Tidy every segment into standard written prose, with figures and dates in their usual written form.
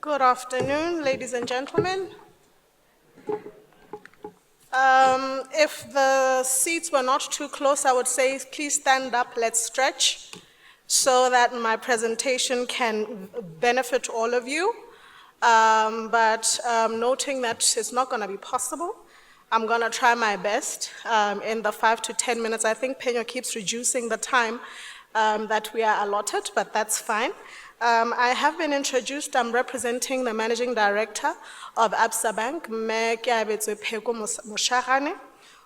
Good afternoon, ladies and gentlemen. If the seats were not too close, I would say please stand up, let's stretch, so that my presentation can benefit all of you. But noting that it's not going to be possible, I'm going to try my best in the 5 to 10 minutes. I think Penyo keeps reducing the time that we are allotted, but that's fine. I have been introduced. I'm representing the Managing Director of Absa Bank,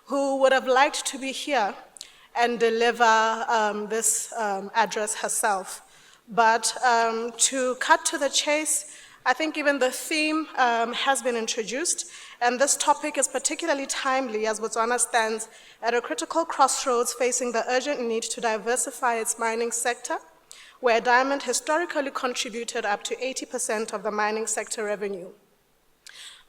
who would have liked to be here and deliver this address herself. But to cut to the chase, I think even the theme has been introduced, and this topic is particularly timely as Botswana stands at a critical crossroads facing the urgent need to diversify its mining sector, where diamond historically contributed up to 80% of the mining sector revenue.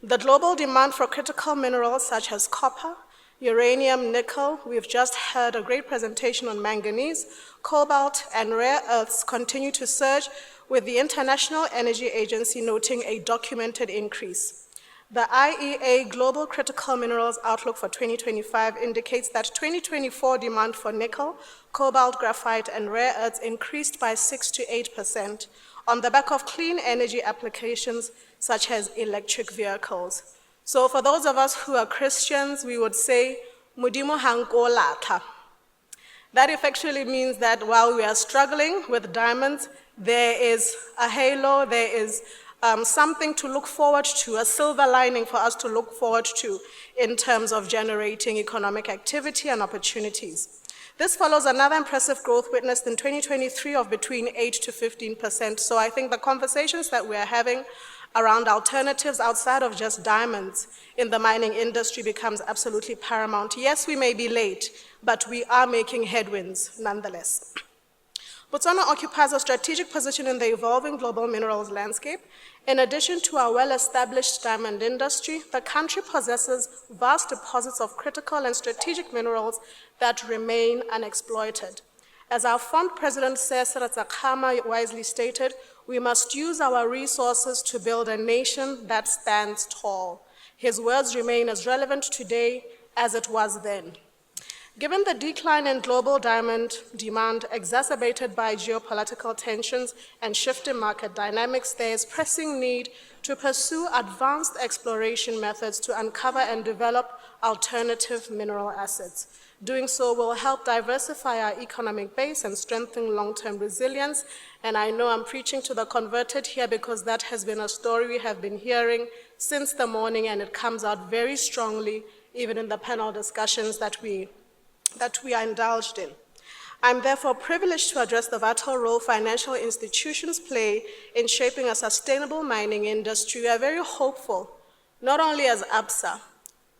The global demand for critical minerals such as copper, uranium, nickel, we've just heard a great presentation on manganese, cobalt, and rare earths continue to surge, with the International Energy Agency noting a documented increase. The IEA Global Critical Minerals Outlook for 2025 indicates that 2024 demand for nickel, cobalt, graphite, and rare earths increased by 6 to 8% on the back of clean energy applications such as electric vehicles. So for those of us who are Christians, we would say, Mudimo hanko lata. That effectively means that while we are struggling with diamonds, there is a halo, there is something to look forward to, a silver lining for us to look forward to in terms of generating economic activity and opportunities. This follows another impressive growth witnessed in 2023 of between 8 to 15%. So I think the conversations that we are having around alternatives outside of just diamonds in the mining industry becomes absolutely paramount. Yes, we may be late, but we are making headwinds nonetheless. Botswana occupies a strategic position in the evolving global minerals landscape. In addition to our well-established diamond industry, the country possesses vast deposits of critical and strategic minerals that remain unexploited. As our fond president Cesar Tsakama wisely stated, we must use our resources to build a nation that stands tall. His words remain as relevant today as it was then. Given the decline in global diamond demand exacerbated by geopolitical tensions and shifting market dynamics, there is pressing need to pursue advanced exploration methods to uncover and develop alternative mineral assets. Doing so will help diversify our economic base and strengthen long-term resilience. And I know I'm preaching to the converted here because that has been a story we have been hearing since the morning, and it comes out very strongly even in the panel discussions that we are indulged in. I'm therefore privileged to address the vital role financial institutions play in shaping a sustainable mining industry. We are very hopeful, not only as Absa,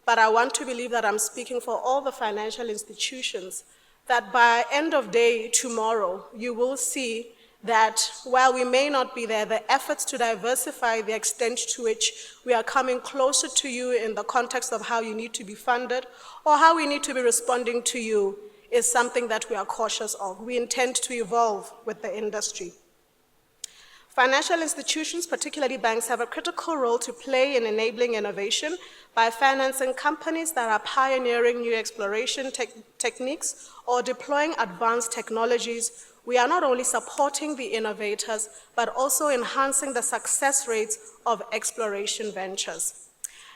but I want to believe that I'm speaking for all the financial institutions, that by end of day tomorrow, you will see that while we may not be there, the efforts to diversify the extent to which we are coming closer to you in the context of how you need to be funded or how we need to be responding to you is something that we are cautious of. We intend to evolve with the industry. Financial institutions, particularly banks, have a critical role to play in enabling innovation by financing companies that are pioneering new exploration techniques or deploying advanced technologies. We are not only supporting the innovators, but also enhancing the success rates of exploration ventures.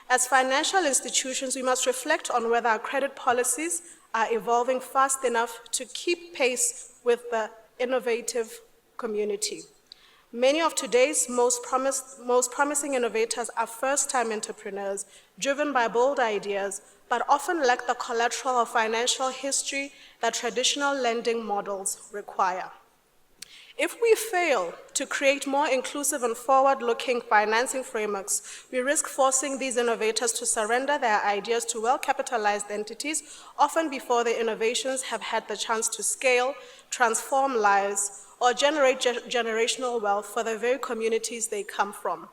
As financial institutions, we must reflect on whether our credit policies are evolving fast enough to keep pace with the innovative community. Many of today's most promising innovators are first-time entrepreneurs, driven by bold ideas, but often lack the collateral of financial history that traditional lending models require. If we fail to create more inclusive and forward-looking financing frameworks, we risk forcing these innovators to surrender their ideas to well-capitalized entities, often before the innovations have had the chance to scale, transform lives, or generate generational wealth for the very communities they come from.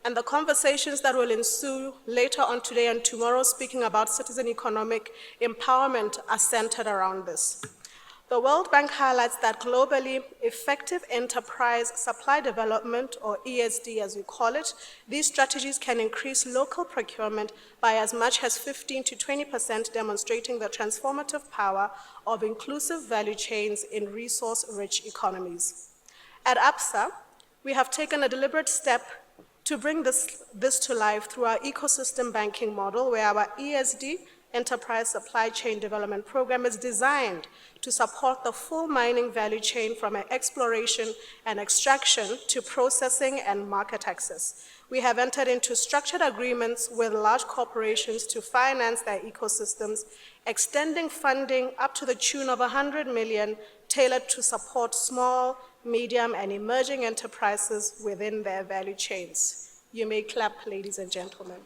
And the conversations that will ensue later on today and tomorrow speaking about citizen economic empowerment are centered around this. The World Bank highlights that globally, effective enterprise supply development, or ESD as we call it, these strategies can increase local procurement by as much as 15 to 20%, demonstrating the transformative power of inclusive value chains in resource-rich economies. At Absa, we have taken a deliberate step to bring this to life through our ecosystem banking model, where our ESD, Enterprise Supply Chain Development Program, is designed to support the full mining value chain from exploration and extraction to processing and market access. We have entered into structured agreements with large corporations to finance their ecosystems, extending funding up to the tune of 100 million, tailored to support small, medium, and emerging enterprises within their value chains. You may clap, ladies and gentlemen.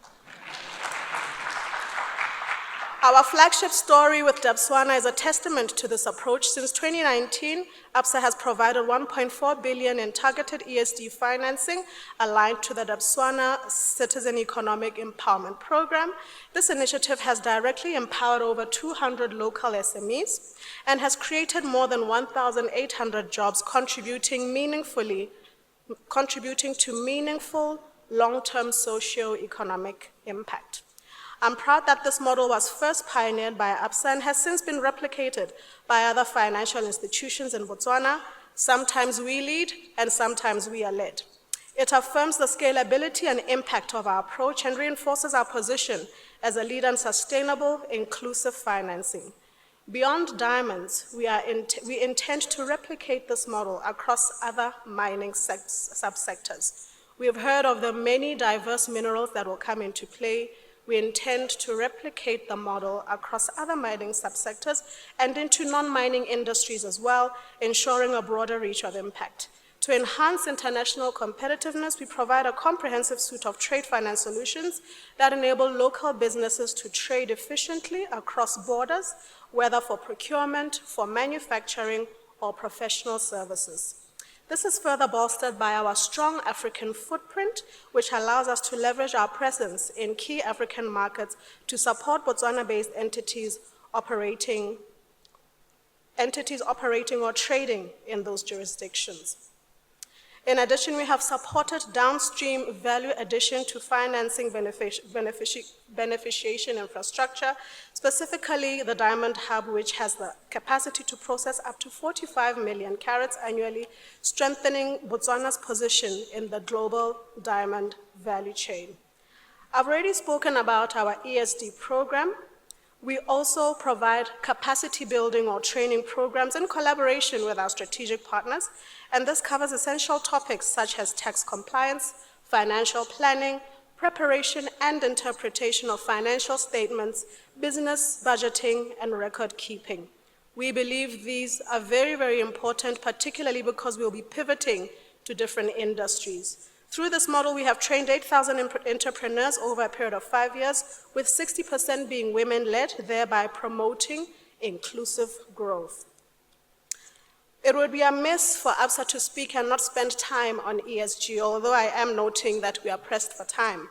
Our flagship story with Botswana is a testament to this approach. Since 2019, Absa has provided 1.4 billion in targeted ESD financing aligned to the Botswana Citizen Economic Empowerment Program. This initiative has directly empowered over 200 local SMEs and has created more than 1,800 jobs, contributing to meaningful long-term socio-economic impact. I'm proud that this model was first pioneered by Absa and has since been replicated by other financial institutions in Botswana. Sometimes we lead and sometimes we are led. It affirms the scalability and impact of our approach and reinforces our position as a leader in sustainable, inclusive financing. Beyond diamonds, we intend to replicate this model across other mining subsectors. We have heard of the many diverse minerals that will come into play. We intend to replicate the model across other mining subsectors and into non-mining industries as well, ensuring a broader reach of impact. To enhance international competitiveness, we provide a comprehensive suite of trade finance solutions that enable local businesses to trade efficiently across borders, whether for procurement, for manufacturing, or professional services. This is further bolstered by our strong African footprint, which allows us to leverage our presence in key African markets to support Botswana-based entities operating or trading in those jurisdictions. In addition, we have supported downstream value addition to financing beneficiation infrastructure, specifically the Diamond Hub, which has the capacity to process up to 45 million carats annually, strengthening Botswana's position in the global diamond value chain. I've already spoken about our ESD program. We also provide capacity building or training programs in collaboration with our strategic partners, and this covers essential topics such as tax compliance, financial planning, preparation and interpretation of financial statements, business budgeting, and record keeping. We believe these are very, very important, particularly because we'll be pivoting to different industries. Through this model, we have trained 8,000 entrepreneurs over a period of 5 years, with 60% being women-led, thereby promoting inclusive growth. It would be amiss for Absa to speak and not spend time on ESG, although I am noting that we are pressed for time.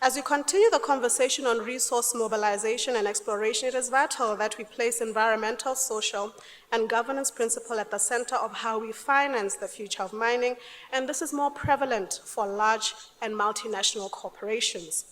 As we continue the conversation on resource mobilization and exploration, it is vital that we place environmental, social, and governance principle at the center of how we finance the future of mining, and this is more prevalent for large and multinational corporations.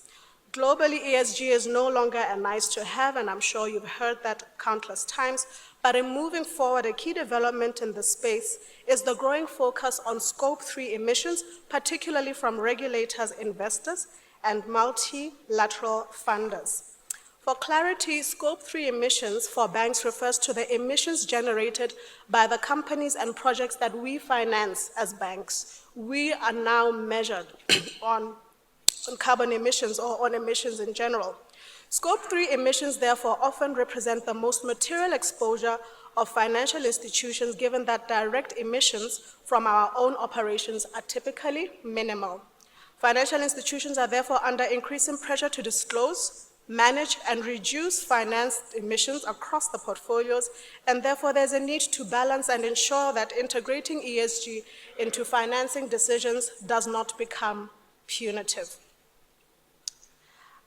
Globally, ESG is no longer a nice to have, and I'm sure you've heard that countless times, but in moving forward, a key development in this space is the growing focus on Scope 3 emissions, particularly from regulators, investors, and multilateral funders. For clarity, Scope 3 emissions for banks refers to the emissions generated by the companies and projects that we finance as banks. We are now measured on carbon emissions or on emissions in general. Scope 3 emissions therefore often represent the most material exposure of financial institutions, given that direct emissions from our own operations are typically minimal. Financial institutions are therefore under increasing pressure to disclose, manage, and reduce financed emissions across the portfolios, and therefore there's a need to balance and ensure that integrating ESG into financing decisions does not become punitive.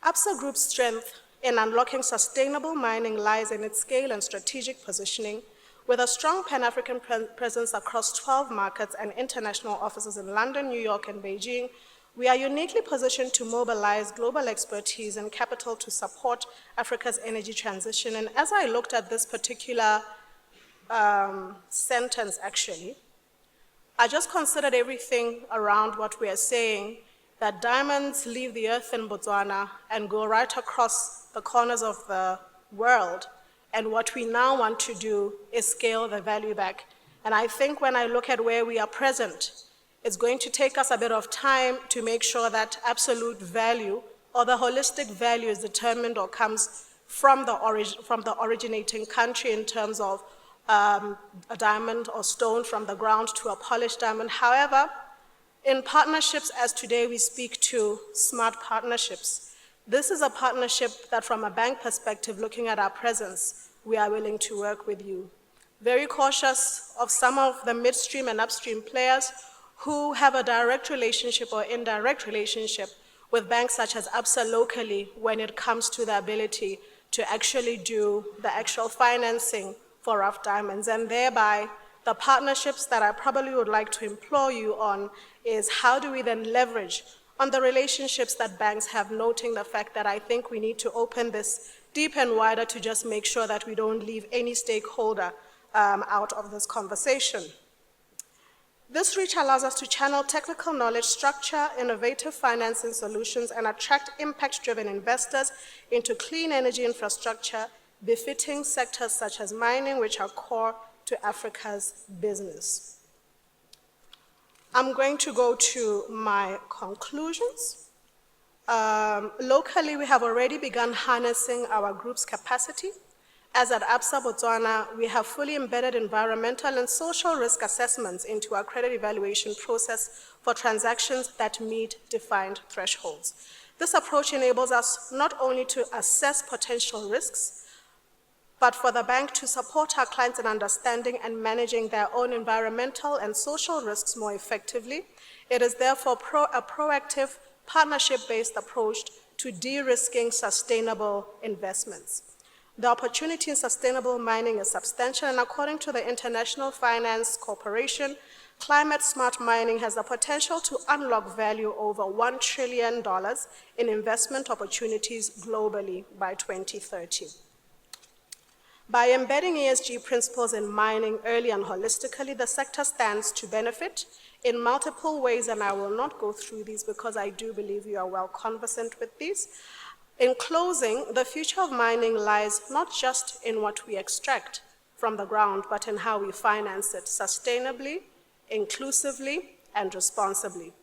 Absa Group's strength in unlocking sustainable mining lies in its scale and strategic positioning. With a strong Pan-African presence across 12 markets and international offices in London, New York, and Beijing, we are uniquely positioned to mobilize global expertise and capital to support Africa's energy transition. And as I looked at this particular sentence, actually, I just considered everything around what we are saying, that diamonds leave the earth in Botswana and go right across the corners of the world. And what we now want to do is scale the value back. And I think when I look at where we are present, it's going to take us a bit of time to make sure that absolute value or the holistic value is determined or comes from the originating country in terms of a diamond or stone from the ground to a polished diamond. However, in partnerships, as today we speak to smart partnerships, this is a partnership that from a bank perspective, looking at our presence, we are willing to work with you. Very cautious of some of the midstream and upstream players who have a direct relationship or indirect relationship with banks such as Absa locally when it comes to the ability to actually do the actual financing for rough diamonds. And thereby, the partnerships that I probably would like to implore you on is how do we then leverage on the relationships that banks have, noting the fact that I think we need to open this deep and wider to just make sure that we don't leave any stakeholder out of this conversation. This reach allows us to channel technical knowledge, structure innovative financing solutions, and attract impact-driven investors into clean energy infrastructure, befitting sectors such as mining, which are core to Africa's business. I'm going to go to my conclusions. Locally, we have already begun harnessing our group's capacity. As at Absa Botswana, we have fully embedded environmental and social risk assessments into our credit evaluation process for transactions that meet defined thresholds. This approach enables us not only to assess potential risks, but for the bank to support our clients in understanding and managing their own environmental and social risks more effectively. It is therefore a proactive, partnership-based approach to de-risking sustainable investments. The opportunity in sustainable mining is substantial, and according to the International Finance Corporation, climate-smart mining has the potential to unlock value over $1 trillion in investment opportunities globally by 2030. By embedding ESG principles in mining early and holistically, the sector stands to benefit in multiple ways, and I will not go through these because I do believe you are well conversant with these. In closing, the future of mining lies not just in what we extract from the ground, but in how we finance it sustainably, inclusively, and responsibly.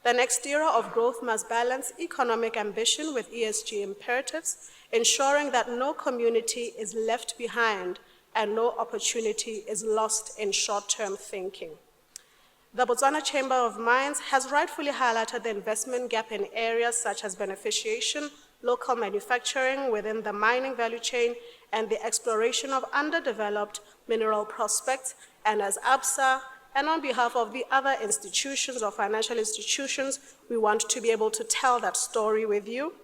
The next era of growth must balance economic ambition with ESG imperatives, ensuring that no community is left behind and no opportunity is lost in short-term thinking. The Botswana Chamber of Mines has rightfully highlighted the investment gap in areas such as beneficiation, local manufacturing within the mining value chain, and the exploration of underdeveloped mineral prospects. And as Absa, and on behalf of the other institutions or financial institutions, we want to be able to tell that story with you.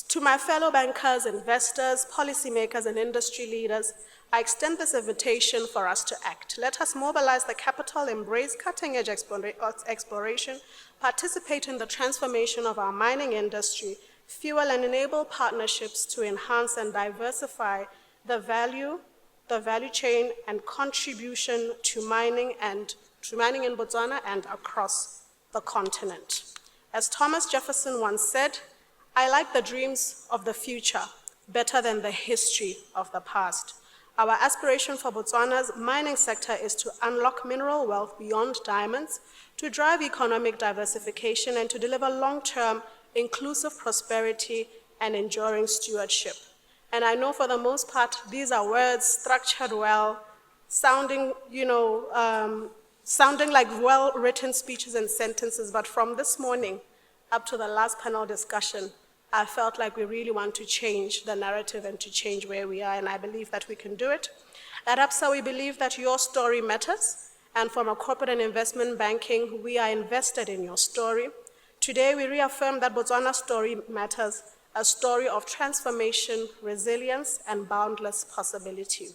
To my fellow bankers, investors, policymakers, and industry leaders, I extend this invitation for us to act. Let us mobilize the capital, embrace cutting-edge exploration, participate in the transformation of our mining industry, fuel and enable partnerships to enhance and diversify the value chain and contribution to mining in Botswana and across the continent. As Thomas Jefferson once said, I like the dreams of the future better than the history of the past. Our aspiration for Botswana's mining sector is to unlock mineral wealth beyond diamonds, to drive economic diversification, and to deliver long-term inclusive prosperity and enduring stewardship. And I know for the most part, these are words structured well, sounding like well-written speeches and sentences, but from this morning up to the last panel discussion, I felt like we really want to change the narrative and to change where we are, and I believe that we can do it. At Absa, we believe that your story matters, and from a corporate and investment banking, we are invested in your story. Today, we reaffirm that Botswana's story matters, a story of transformation, resilience, and boundless possibility.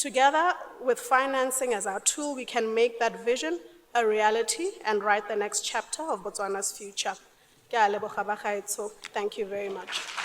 Together with financing as our tool, we can make that vision a reality and write the next chapter of Botswana's future. Ke a leboga bagaetsho. Thank you very much.